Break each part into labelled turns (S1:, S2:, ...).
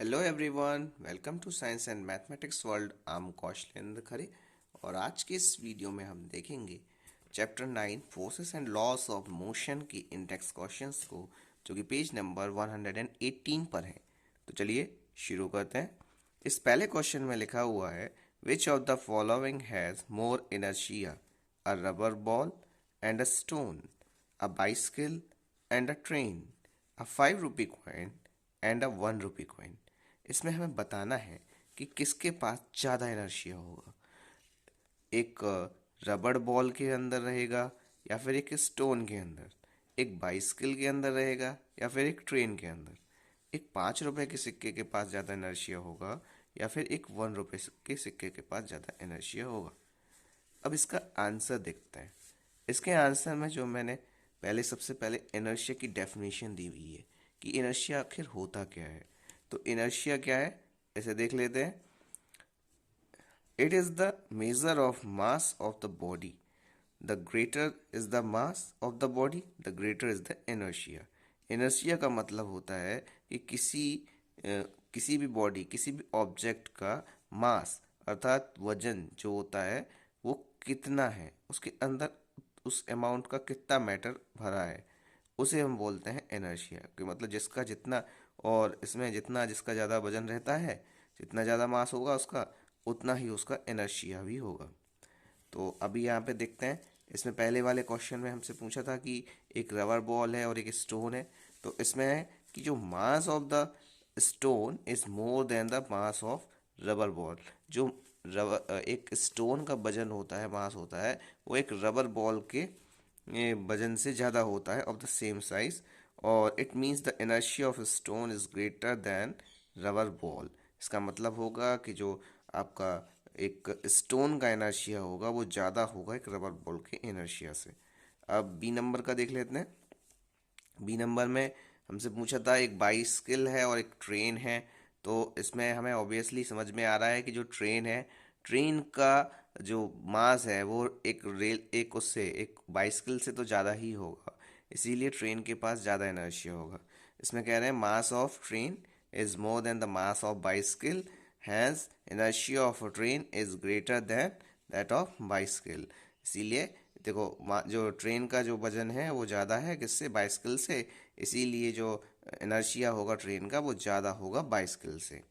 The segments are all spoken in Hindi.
S1: Hello everyone, welcome to science and mathematics world. I am Kaushalendra Khare और आज के इस वीडियो में हम देखेंगे chapter 9 forces and laws of motion की इंडेक्स क्वेश्चंस को, जो कि पेज नंबर 118 पर है। तो चलिए शुरू करते हैं। इस पहले क्वेश्चन में लिखा हुआ है, which of the following has more inertia, a rubber ball and a stone, a bicycle and a train, a 5 rupee coin and a 1 rupee coin. इसमें हमें बताना है कि किसके पास ज़्यादा इनर्शिया होगा। एक रबड़ बॉल के अंदर रहेगा, या फिर एक स्टोन के अंदर, एक बाइसिकल के अंदर रहेगा, या फिर एक ट्रेन के अंदर। एक 5 रुपए के सिक्के के पास ज़्यादा इनर्शिया होगा, या फिर एक 1 रुपए के सिक्के के पास ज़्यादा इनर्शिया होगा। अब इसका आंसर देखते हैं। इसके आंसर में जो मैंने सबसे पहले इनर्शिया की डेफिनेशन दी हुई है कि इनर्शिया आखिर होता क्या है। तो इनर्शिया क्या है, इसे देख लेते हैं। It is the measure of mass of the body. The greater is the mass of the body, the greater is the inertia. Inertia का मतलब होता है कि किसी भी बॉडी, किसी भी ऑब्जेक्ट का मास अर्थात वजन जो होता है वो कितना है, उसके अंदर उस अमाउंट का कितना मैटर भरा है, उसे हम बोलते हैं इनर्शिया। कि मतलब जिसका जितना, और इसमें जितना जिसका ज़्यादा वजन रहता है, जितना ज़्यादा मास होगा उसका, उतना ही उसका इनर्शिया भी होगा। तो अभी यहाँ पे देखते हैं। इसमें पहले वाले क्वेश्चन में हमसे पूछा था कि एक रबर बॉल है और एक स्टोन है। तो इसमें है कि जो mass of the stone is more than the mass of rubber ball. जो एक स्टोन का वजन होता है, मास होता है, वो एक रबर बॉल के वजन से ज़्यादा होता है, ऑफ द सेम साइज। और it means the inertia of stone is greater than rubber ball. इसका मतलब होगा कि जो आपका एक स्टोन का इनर्शिया होगा वो ज़्यादा होगा एक रबर बॉल के इनर्शिया से। अब बी नंबर का देख लेते हैं। बी नंबर में हमसे पूछा था एक बाइसिकल है और एक ट्रेन है। तो इसमें हमें ऑब्वियसली समझ में आ रहा है कि जो ट्रेन है, ट्रेन का जो मास है वो एक उससे, एक बाइसिकल से तो ज़्यादा ही होगा। इसीलिए ट्रेन के पास ज़्यादा इनर्शिया होगा। इसमें कह रहे हैं mass of train is more than the mass of bicycle, has inertia of a train is greater than that of bicycle. इसीलिए देखो, जो ट्रेन का जो वजन है वो ज़्यादा है किससे, बाइसिकल से। इसीलिए जो इनर्शिया होगा ट्रेन का वो ज़्यादा होगा बाइसिकल से।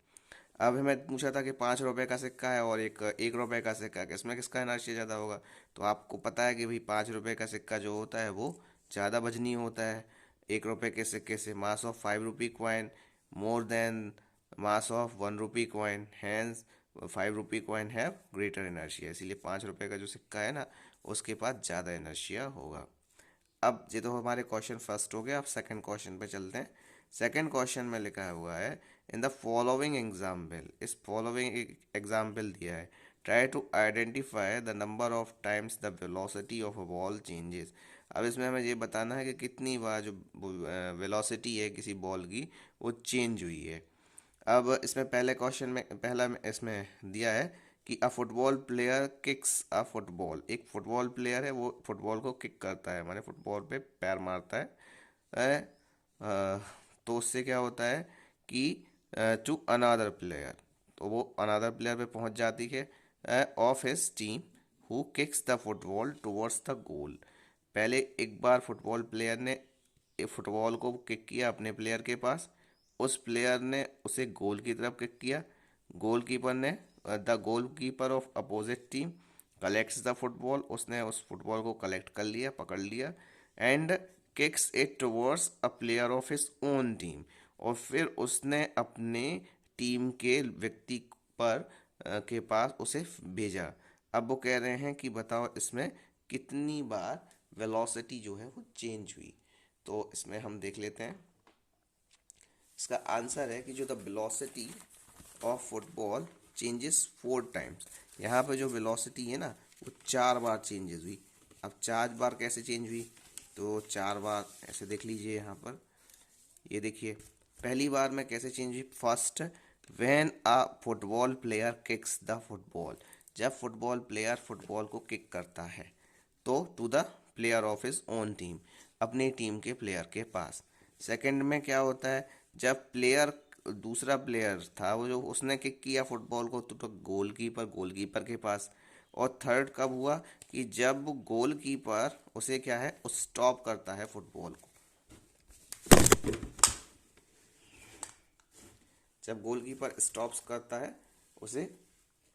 S1: अब हमें पूछा था कि 5 रुपए का सिक्का है और एक 1 रुपए का सिक्का है, किसमें किसका इनर्शिया ज़्यादा होगा। तो आपको पता है कि भाई 5 रुपए का सिक्का जो होता है वो ज़्यादा वजनी होता है 1 रुपए के सिक्के से। Mass of 5 rupee coin more than mass of 1 rupee coin, hence 5 rupee coin have greater inertia. इसीलिए 5 रुपए का जो सिक्का है ना, उसके पास ज़्यादा इनर्शिया होगा। अब ये तो हमारे क्वेश्चन फर्स्ट हो गया। अब सेकंड क्वेश्चन पे चलते हैं। सेकंड क्वेश्चन में लिखा हुआ है, इन द फॉलोइंग एग्जाम्पल, इस फॉलोइंग एग्जाम्पल दिया है, try to identify the number of times the velocity of a ball changes. अब इसमें हमें ये बताना है कि कितनी बार जो वेलोसिटी है किसी बॉल की वो चेंज हुई है। अब इसमें पहले क्वेश्चन में पहला इसमें दिया है कि अ फुटबॉल प्लेयर किक्स अ फुटबॉल। एक फुटबॉल प्लेयर है, वो फुटबॉल को किक करता है, माने फुटबॉल पे पैर मारता है। तो उससे क्या होता है कि टू अनादर प्लेयर, तो वो अनादर प्लेयर पे पहुंच जाती है of his team who kicks the football towards the goal. पहले एक बार फुटबॉल प्लेयर ने फुटबॉल को किक किया अपने प्लेयर के पास, उस प्लेयर ने उसे गोल की तरफ किक किया। गोलकीपर ने, the goalkeeper of opposite team collects the football, उसने उस फुटबॉल को कलेक्ट कर लिया, पकड़ लिया, and kicks it towards a player of his own team. और फिर उसने अपने टीम के व्यक्ति पर के पास उसे भेजा। अब वो कह रहे हैं कि बताओ इसमें कितनी बार वेलोसिटी जो है वो चेंज हुई। तो इसमें हम देख लेते हैं। इसका आंसर है कि जो the velocity of football changes 4 times. यहाँ पे जो वेलोसिटी है ना वो 4 बार चेंजेस हुई। अब 4 बार कैसे चेंज हुई, तो 4 बार ऐसे देख लीजिए यहाँ पर। ये देखिए, पहली बार में कैसे चेंज हुई, first when a football player kicks the football. जब फुटबॉल प्लेयर फुटबॉल को किक करता है तो to the player of his own team, अपनी टीम के प्लेयर के पास। सेकंड में क्या होता है, जब प्लेयर दूसरा प्लेयर था वो जो उसने किक किया फुटबॉल को तो गोलकीपर के पास। और थर्ड कब हुआ कि जब गोलकीपर उसे क्या है उस स्टॉप करता है फुटबॉल को। जब गोलकीपर स्टॉप्स करता है उसे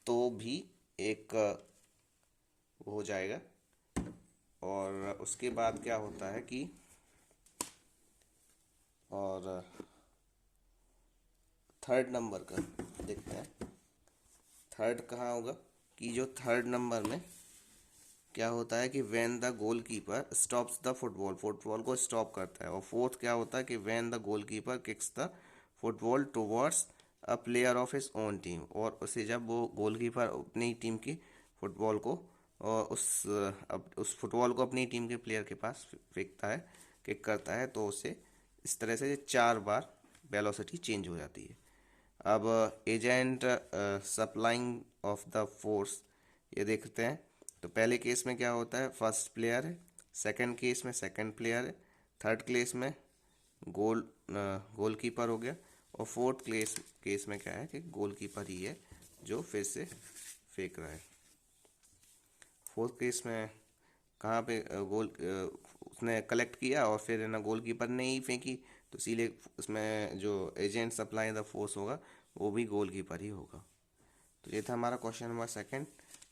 S1: तो भी एक वो हो जाएगा। और उसके बाद क्या होता है कि और थर्ड नंबर का देखते हैं। थर्ड कहाँ होगा कि जो थर्ड नंबर में क्या होता है कि when the goalkeeper stops the football, football को स्टॉप करता है। और फोर्थ क्या होता है कि when the goalkeeper kicks the football towards a player of his own team, और उसे जब वो गोलकीपर अपनी टीम की फुटबॉल को और उस फुटबॉल को अपनी टीम के प्लेयर के पास फेंकता है, किक करता है, तो उसे इस तरह से 4 बार वेलोसिटी चेंज हो जाती है। अब agent supplying of the force ये देखते हैं। तो पहले केस में क्या होता है फर्स्ट प्लेयर है, सेकंड केस में सेकंड प्लेयर है, थर्ड केस में गोलकीपर हो गया, और फोर्थ केस में क्या है कि गोलकीपर ही है जो फिर से फेंक रहा है। फोर्थ केस में कहाँ पे उसने कलेक्ट किया और फिर है ना गोलकीपर ने ही फेंकी, तो इसीलिए उसमें जो एजेंट सप्लाई द फोर्स होगा वो भी गोलकीपर ही होगा। तो ये था हमारा क्वेश्चन नंबर सेकंड।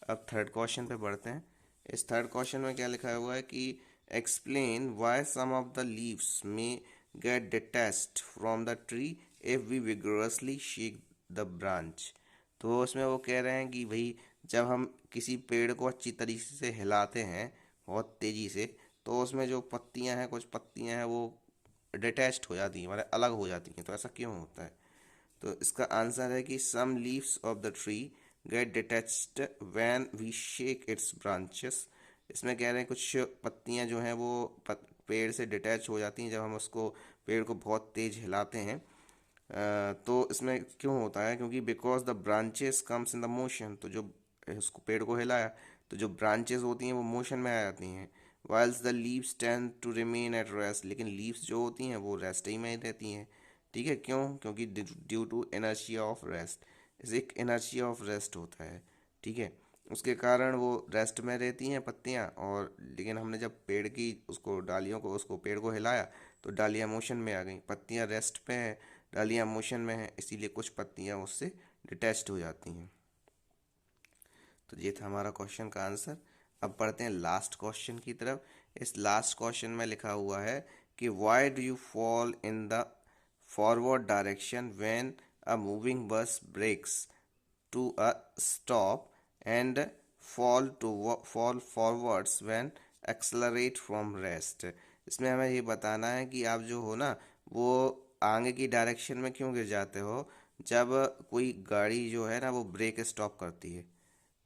S1: अब थर्ड क्वेश्चन पे बढ़ते हैं। इस थर्ड क्वेश्चन में क्या लिखा हुआ है कि explain why some of the leaves may get detached from the tree if we vigorously shake the branch. तो उसमें वो कह रहे हैं कि भाई जब हम किसी पेड़ को अच्छी तरीके से हिलाते हैं बहुत तेज़ी से, तो उसमें जो पत्तियां हैं कुछ पत्तियां हैं वो डिटैच्ड हो जाती हैं, मतलब अलग हो जाती हैं। तो ऐसा क्यों होता है? तो इसका आंसर है कि some leaves of the tree get detached when we shake its branches. इसमें कह रहे हैं कुछ पत्तियां जो हैं वो पेड़ से डिटैच हो जाती हैं जब हम उसको पेड़ को बहुत तेज हिलाते हैं। तो इसमें क्यों होता है? क्योंकि because the branches comes in the motion. तो जो उसको पेड़ को हिलाया तो जो ब्रांचेस होती हैं वो मोशन में आ जाती हैं। Whiles the leaves tend to remain at rest, लेकिन लीव्स जो होती हैं वो रेस्ट ही में ही रहती हैं। ठीक है, क्यों? क्योंकि due to inertia of rest, इसे एक इनर्शिया ऑफ रेस्ट होता है। ठीक है, उसके कारण वो रेस्ट में रहती हैं पत्तियां। और लेकिन हमने जब पेड़ की उसको डालियों को उसको पेड़ को हिलाया तो डालियां मोशन में आ गई, पत्तियां रेस्ट पे हैं, डालियां मोशन में हैं, इसीलिए कुछ पत्तियां उससे डिटैच्ड हो जाती हैं। तो ये था हमारा क्वेश्चन का आंसर। अब पढ़ते हैं लास्ट क्वेश्चन की तरफ। इस लास्ट क्वेश्चन में लिखा हुआ है कि why do you fall in the forward direction when a moving bus brakes to a stop and fall forwards when accelerate from rest। इसमें हमें ये बताना है कि आप जो हो ना वो आगे की डायरेक्शन में क्यों गिर जाते हो जब कोई गाड़ी जो है ना वो ब्रेक स्टॉप करती है,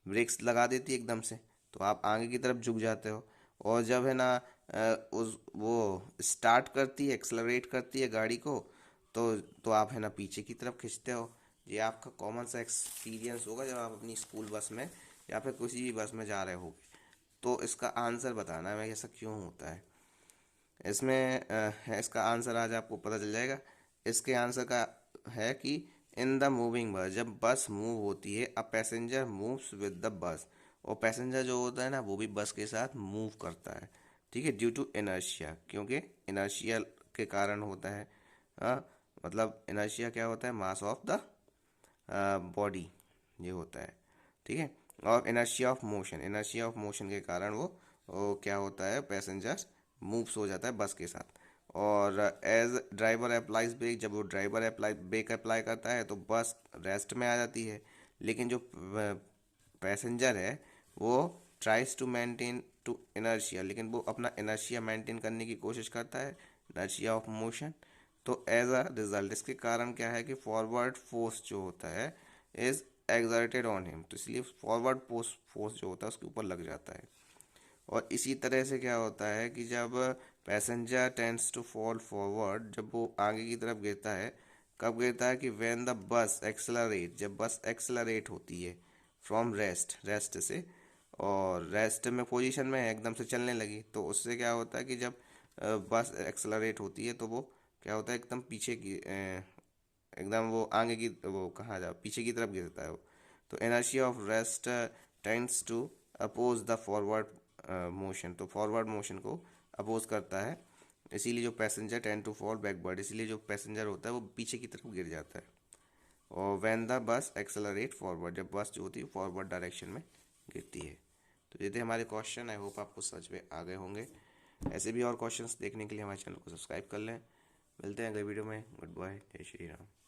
S1: ब्रेक्स लगा देती है एकदम से, तो आप आगे की तरफ झुक जाते हो। और जब है ना उस वो स्टार्ट करती है, एक्सलरेट करती है गाड़ी को, तो आप है ना पीछे की तरफ खिंचते हो। ये आपका कॉमन सा एक्सपीरियंस होगा जब आप अपनी स्कूल बस में या फिर किसी भी बस में जा रहे होगे। तो इसका आंसर बताना है ऐसा क्यों होता है। इसमें इसका आंसर आज आपको पता चल जाएगा। इसके आंसर का है कि इन द मूविंग बस, जब बस मूव होती है, a passenger moves with the bus, और पैसेंजर जो होता है ना वो भी बस के साथ मूव करता है। ठीक है, ड्यू टू इनर्शिया, क्योंकि इनर्शिया के कारण होता है। हाँ, मतलब इनर्शिया क्या होता है? मास ऑफ द बॉडी ये होता है। ठीक है, और inertia of motion, inertia of motion के कारण वो क्या होता है? पैसेंजर मूव्स हो जाता है बस के साथ। और एज ड्राइवर अप्लाइज ब्रेक, जब वो ड्राइवर ब्रेक अप्लाई करता है तो बस रेस्ट में आ जाती है। लेकिन जो पैसेंजर है वो tries to maintain to inertia, लेकिन वो अपना इनर्शिया मेंटेन करने की कोशिश करता है, इनर्शिया ऑफ मोशन। तो एज अ रिजल्ट इसके कारण क्या है कि फॉरवर्ड फोर्स जो होता है इज एग्जर्टेड ऑन हिम, तो इसलिए फॉरवर्ड फोर्स जो होता है उसके ऊपर लग जाता है। और इसी तरह से क्या होता है कि जब passenger tends to fall forward, जब वो आगे की तरफ गिरता है, कब गिरता है कि व्हेन द बस एक्सलरेट, जब बस एक्सलरेट होती है फ्रॉम रेस्ट से, और रेस्ट में पोजीशन में है एकदम से चलने लगी, तो उससे क्या होता है कि जब बस एक्सलरेट होती है तो वो क्या होता है एकदम पीछे की एकदम वो आगे की वो कहाँ जा पीछे की तरफ गिरता है वो। तो inertia of rest tends to oppose the forward motion, तो फॉरवर्ड मोशन को अपोज करता है, इसीलिए जो passenger tend to fall backward, इसीलिए जो पैसेंजर होता है वो पीछे की तरफ गिर जाता है। और when the bus accelerate forward, जब बस जो होती है फॉरवर्ड डायरेक्शन में गिरती है। तो ये थे हमारे क्वेश्चन, आई होप आपको समझ में आ गए होंगे। ऐसे भी और क्वेश्चंस देखने के लिए हमारे चैनल को सब्सक्राइब कर लें। मिलते हैं अगले वीडियो में। गुड बाय, जय श्री राम।